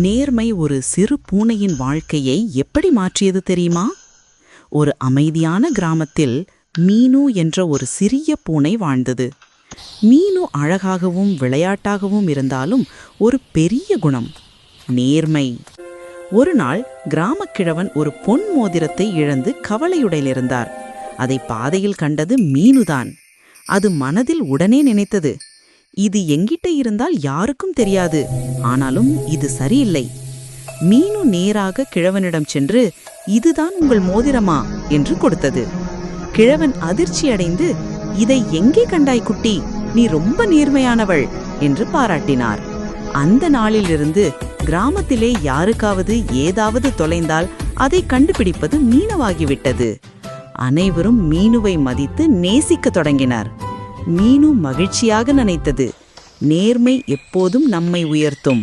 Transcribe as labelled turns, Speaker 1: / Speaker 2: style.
Speaker 1: நேர்மை ஒரு சிறு பூனையின் வாழ்க்கையை எப்படி மாற்றியது தெரியுமா? ஒரு அமைதியான கிராமத்தில் மீனு என்ற ஒரு சிறிய பூனை வாழ்ந்தது. மீனு அழகாகவும் விளையாட்டாகவும் இருந்தாலும் ஒரு பெரிய குணம் நேர்மை. ஒரு நாள் கிராமக்கிழவன் ஒரு பொன் மோதிரத்தை இழந்து கவலையுடன் இருந்தார். அதை பாதையில் கண்டது மீனுதான். அது மனதில் உடனே நினைத்தது, இது எங்கிட்ட இருந்தால் யாருக்கும் தெரியாது, ஆனாலும் இது சரியில்லை. மீனு நேராக கிழவனிடம் சென்று, இதுதான் உங்கள் மோதிரமா என்று கொடுத்தது. கிழவன் அதிர்ச்சியடைந்து, இதை எங்கே கண்டாய் குட்டி, நீ ரொம்ப நேர்மையானவள் என்று பாராட்டினார். அந்த நாளிலிருந்து கிராமத்திலே யாருக்காவது ஏதாவது தொலைந்தால் அதை கண்டுபிடிப்பது மீனுவாகிவிட்டது. அனைவரும் மீனுவை மதித்து நேசிக்க தொடங்கினார். மீனு மகிழ்ச்சியாக நினைத்தது, நேர்மை எப்போதும் நம்மை உயர்த்தும்.